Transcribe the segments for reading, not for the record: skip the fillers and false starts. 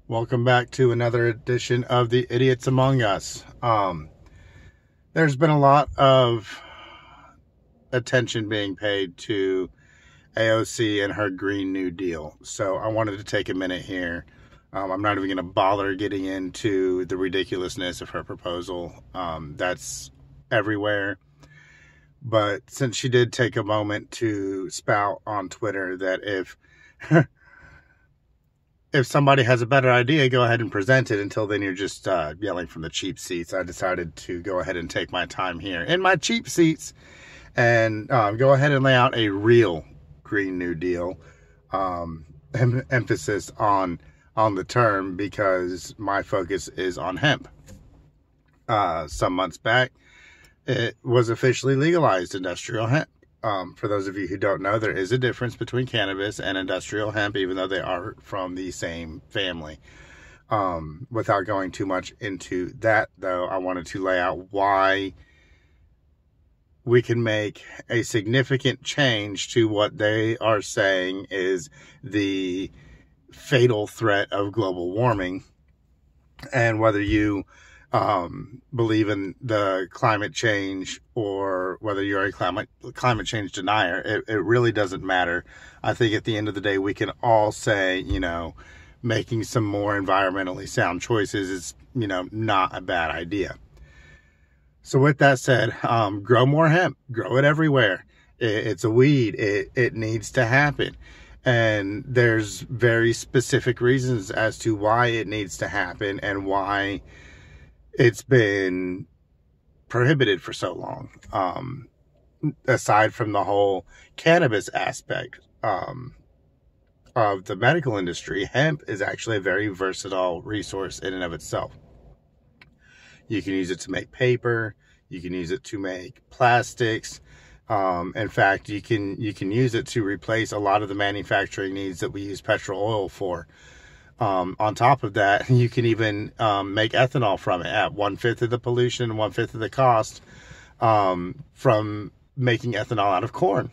Welcome back to another edition of the Idiots Among Us. There's been a lot of attention being paid to AOC and her Green New Deal. So I wanted to take a minute here. I'm not even going to bother getting into the ridiculousness of her proposal. That's everywhere. But since she did take a moment to spout on Twitter that if somebody has a better idea, go ahead and present it. Until then, you're just yelling from the cheap seats. I decided to go ahead and take my time here in my cheap seats and go ahead and lay out a real Green New Deal. Emphasis on the term because my focus is on hemp. Some months back, it was officially legalized, industrial hemp. For those of you who don't know, there is a difference between cannabis and industrial hemp, even though they are from the same family. Without going too much into that, though, I wanted to lay out why we can make a significant change to what they are saying is the fatal threat of global warming, and whether you believe in the climate change or whether you're a climate change denier, it really doesn't matter. I think at the end of the day, we can all say, making some more environmentally sound choices is, not a bad idea. So with that said, grow more hemp, grow it everywhere. It's a weed. It needs to happen. And there's very specific reasons as to why it needs to happen and why it's been prohibited for so long. Aside from the whole cannabis aspect of the medical industry, hemp is actually a very versatile resource in and of itself. You can use it to make paper. You can use it to make plastics. In fact, you can use it to replace a lot of the manufacturing needs that we use petrol oil for. On top of that, you can even make ethanol from it at 1/5 of the pollution and 1/5 of the cost from making ethanol out of corn.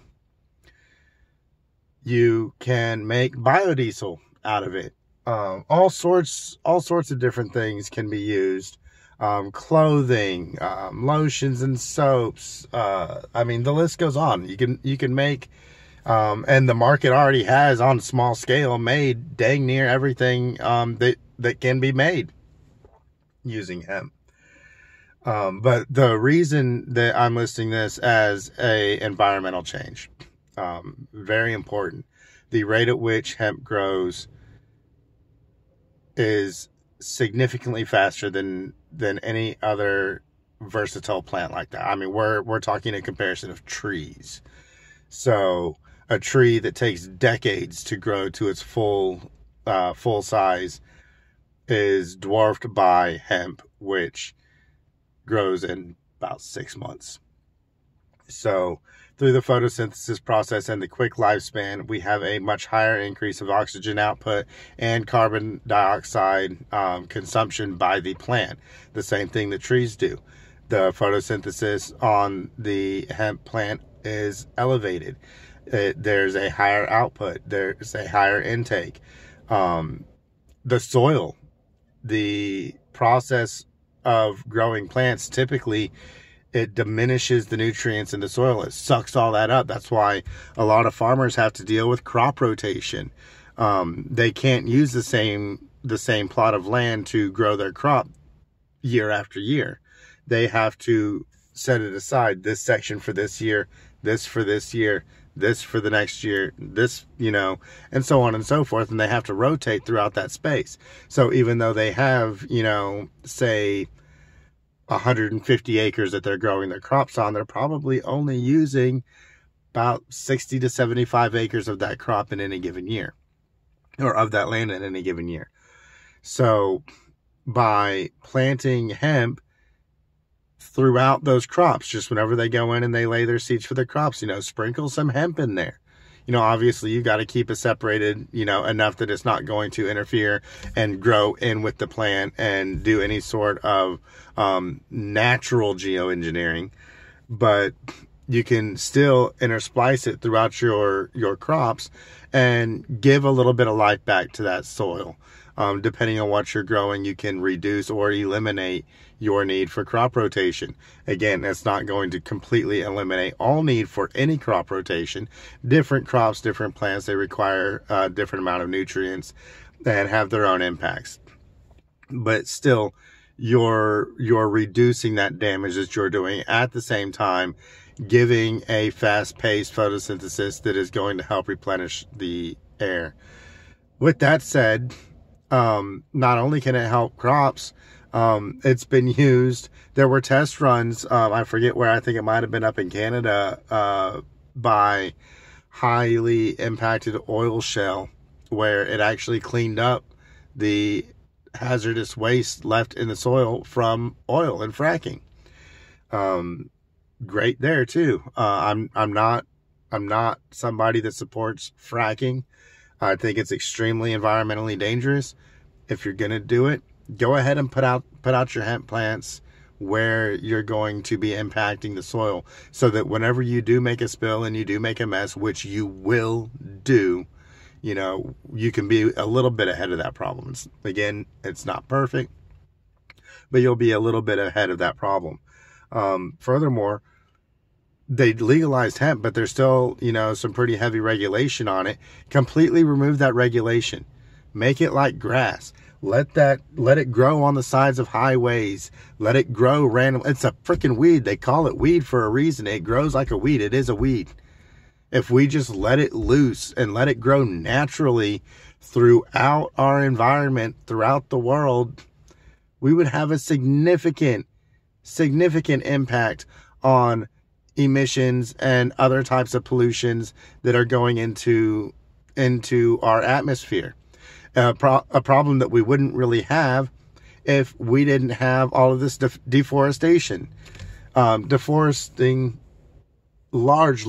You can make biodiesel out of it. All sorts of different things can be used. Clothing, lotions and soaps. The list goes on. You can make. And the market already has, on small scale, made dang near everything that can be made using hemp. But the reason that I'm listing this as a environmental change, very important. The rate at which hemp grows is significantly faster than any other versatile plant like that. We're talking a comparison of trees. So a tree that takes decades to grow to its full size is dwarfed by hemp, which grows in about 6 months. So through the photosynthesis process and the quick lifespan, we have a much higher increase of oxygen output and carbon dioxide consumption by the plant. The same thing that trees do. The photosynthesis on the hemp plant is elevated. There's a higher output. There's a higher intake. The soil, the process of growing plants, typically it diminishes the nutrients in the soil. It sucks all that up. That's why a lot of farmers have to deal with crop rotation. They can't use the same plot of land to grow their crop year after year. They have to set it aside. This section for this year, this for this year, this for the next year, this, and so on and so forth. And they have to rotate throughout that space. So even though they have, say 150 acres that they're growing their crops on, they're probably only using about 60 to 75 acres of that crop in any given year, or of that land in any given year. So by planting hemp throughout those crops, just whenever they go in and they lay their seeds for their crops, sprinkle some hemp in there. Obviously you got to keep it separated, enough that it's not going to interfere and grow in with the plant and do any sort of natural geoengineering. But you can still intersplice it throughout your crops and give a little bit of life back to that soil. Depending on what you're growing, you can reduce or eliminate your need for crop rotation. Again, that's not going to completely eliminate all need for any crop rotation. Different crops, different plants, they require a different amount of nutrients and have their own impacts. But still, you're reducing that damage that you're doing, at the same time giving a fast-paced photosynthesis that is going to help replenish the air. With that said, not only can it help crops, it's been used. There were test runs, I forget where, I think it might have been up in Canada, by highly impacted oil shale, where it actually cleaned up the hazardous waste left in the soil from oil and fracking. Great there too. I'm not somebody that supports fracking. I think it's extremely environmentally dangerous. If you're gonna do it, go ahead and put out your hemp plants where you're going to be impacting the soil, so that whenever you do make a spill and you do make a mess, which you will do, you can be a little bit ahead of that problem. Again, it's not perfect, but you'll be a little bit ahead of that problem. Furthermore, they legalized hemp, but there's still, some pretty heavy regulation on it. Completely remove that regulation. Make it like grass. Let it grow on the sides of highways. Let it grow random. It's a freaking weed. They call it weed for a reason. It grows like a weed. It is a weed. If we just let it loose and let it grow naturally throughout our environment, throughout the world, we would have a significant impact on emissions and other types of pollutions that are going into our atmosphere. A problem that we wouldn't really have if we didn't have all of this deforestation. Deforesting large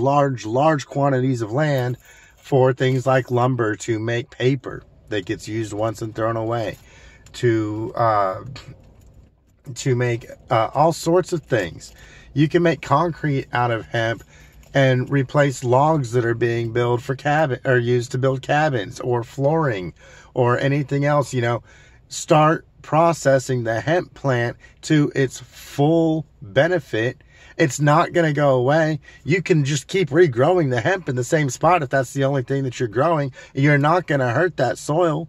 quantities of land for things like lumber to make paper that gets used once and thrown away, to make all sorts of things. You can make concrete out of hemp and replace logs that are being built for used to build cabins or flooring or anything else. Start processing the hemp plant to its full benefit. It's not going to go away. You can just keep regrowing the hemp in the same spot if that's the only thing that you're growing. You're not going to hurt that soil.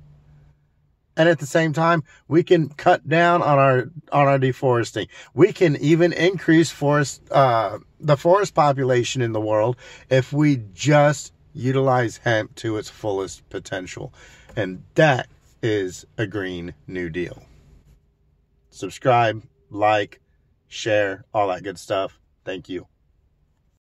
And at the same time, we can cut down on our deforesting. We can even increase the forest population in the world if we just utilize hemp to its fullest potential. And that is a Green New Deal. Subscribe, like, share, all that good stuff. Thank you.